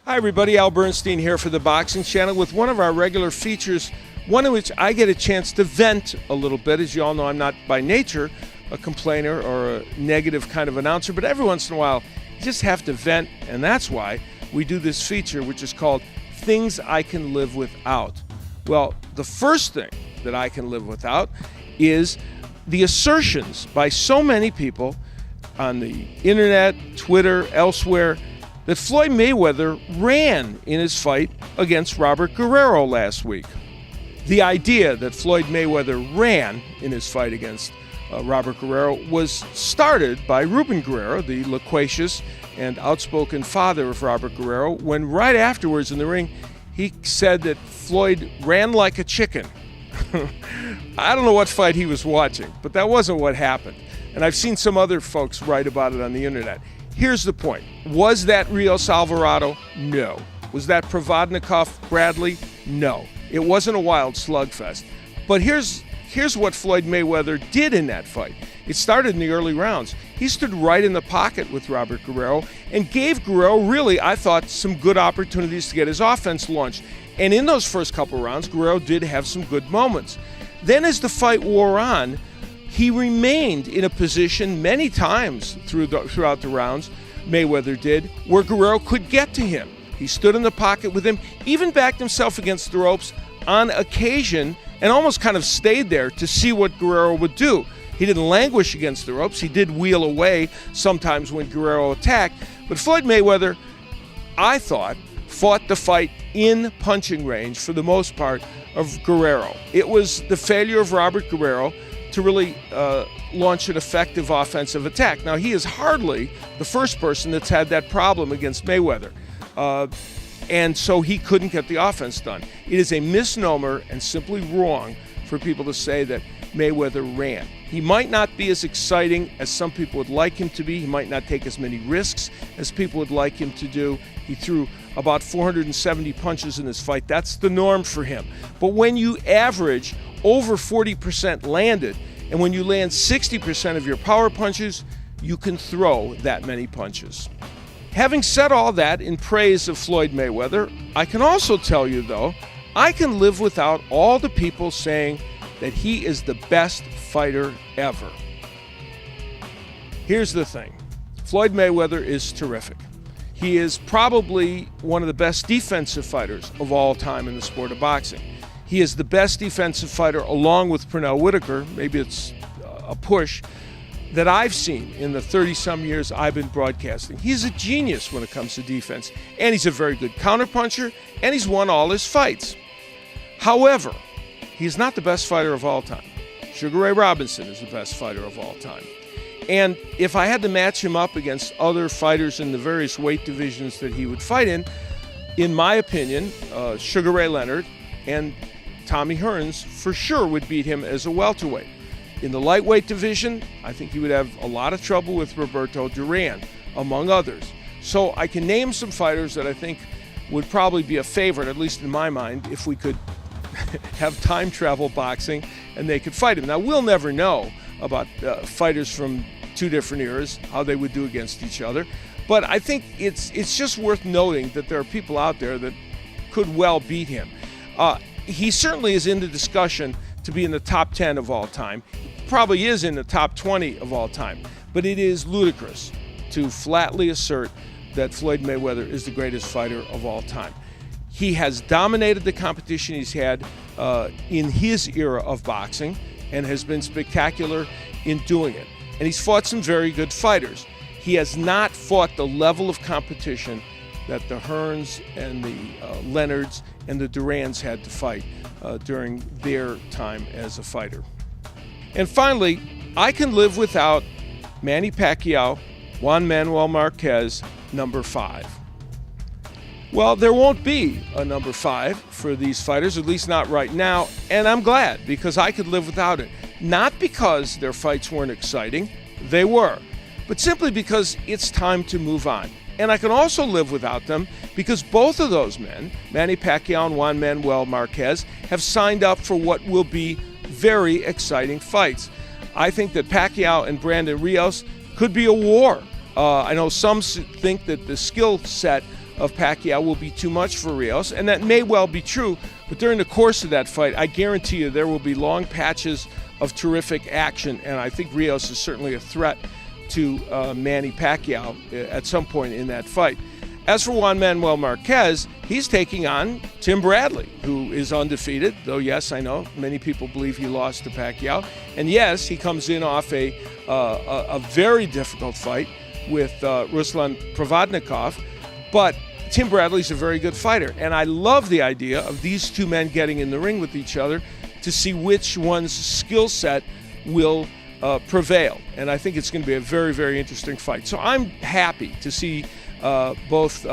Hi everybody, Al Bernstein here for the Boxing Channel with one of our regular features, one in which I get a chance to vent a little bit. As you all know, I'm not by nature a complainer or a negative kind of announcer, but every once in a while you just have to vent, and that's why we do this feature, which is called Things I Can Live Without. Well, the first thing that I can live without is the assertions by so many people on the internet, Twitter, elsewhere, that Floyd Mayweather ran in his fight against Robert Guerrero last week. The idea that Floyd Mayweather ran in his fight against Robert Guerrero was started by Ruben Guerrero, the loquacious and outspoken father of Robert Guerrero, when right afterwards in the ring he said that Floyd ran like a chicken. I don't know what fight he was watching, but that wasn't what happened. And I've seen some other folks write about it on the internet. Here's the point. Was that Rios Alvarado? No. Was that Provodnikov Bradley? No. It wasn't a wild slugfest. But here's what Floyd Mayweather did in that fight. It started in the early rounds. He stood right in the pocket with Robert Guerrero and gave Guerrero, really, I thought, some good opportunities to get his offense launched. And in those first couple rounds, Guerrero did have some good moments. Then as the fight wore on, he remained in a position many times throughout the rounds, Mayweather did, where Guerrero could get to him. He stood in the pocket with him, even backed himself against the ropes on occasion, and almost kind of stayed there to see what Guerrero would do. He didn't languish against the ropes. He did wheel away sometimes when Guerrero attacked. But Floyd Mayweather, I thought, fought the fight in punching range for the most part of Guerrero. It was the failure of Robert Guerrero to really launch an effective offensive attack. Now, he is hardly the first person that's had that problem against Mayweather. And so he couldn't get the offense done. It is a misnomer and simply wrong for people to say that Mayweather ran. He might not be as exciting as some people would like him to be. He might not take as many risks as people would like him to do. He threw about 470 punches in this fight. That's the norm for him. But when you average over 40% landed, and when you land 60% of your power punches, you can throw that many punches. Having said all that in praise of Floyd Mayweather, I can also tell you, though, I can live without all the people saying that he is the best fighter ever. Here's the thing. Floyd Mayweather is terrific. He is probably one of the best defensive fighters of all time in the sport of boxing. He is the best defensive fighter, along with Pernell Whitaker, maybe it's a push, that I've seen in the 30-some years I've been broadcasting. He's a genius when it comes to defense, and he's a very good counterpuncher, and he's won all his fights. However, he's not the best fighter of all time. Sugar Ray Robinson is the best fighter of all time. And if I had to match him up against other fighters in the various weight divisions that he would fight in my opinion, Sugar Ray Leonard and Tommy Hearns for sure would beat him as a welterweight. In the lightweight division, I think he would have a lot of trouble with Roberto Duran, among others. So I can name some fighters that I think would probably be a favorite, at least in my mind, if we could have time travel boxing and they could fight him. Now, we'll never know about fighters from two different eras, how they would do against each other. But I think it's just worth noting that there are people out there that could well beat him. He certainly is in the discussion to be in the top 10 of all time. Probably is in the top 20 of all time. But it is ludicrous to flatly assert that Floyd Mayweather is the greatest fighter of all time. He has dominated the competition he's had in his era of boxing and has been spectacular in doing it. And he's fought some very good fighters. He has not fought the level of competition that the Hearns and the Leonards and the Durans had to fight during their time as a fighter. And finally, I can live without Manny Pacquiao, Juan Manuel Marquez, number 5. Well, there won't be a number 5 for these fighters, at least not right now, and I'm glad because I could live without it. Not because their fights weren't exciting, they were, but simply because it's time to move on. And I can also live without them because both of those men, Manny Pacquiao and Juan Manuel Marquez, have signed up for what will be very exciting fights. I think that Pacquiao and Brandon Rios could be a war. I know some think that the skill set of Pacquiao will be too much for Rios, and that may well be true, but during the course of that fight, I guarantee you there will be long patches of terrific action, and I think Rios is certainly a threat to Manny Pacquiao at some point in that fight. As for Juan Manuel Marquez, he's taking on Tim Bradley, who is undefeated, though yes, I know many people believe he lost to Pacquiao. And yes, he comes in off a very difficult fight with Ruslan Provodnikov, but Tim Bradley's a very good fighter. And I love the idea of these two men getting in the ring with each other to see which one's skill set will prevail. And I think it's going to be a very, very interesting fight. So I'm happy to see both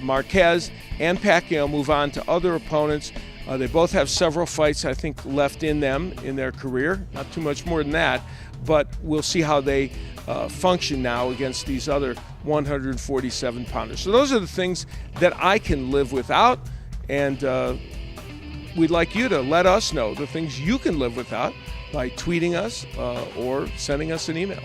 Marquez and Pacquiao move on to other opponents. They both have several fights, I think, left in them in their career. Not too much more than that, but we'll see how they function now against these other 147-pounders. So those are the things that I can live without, and we'd like you to let us know the things you can live without by tweeting us or sending us an email.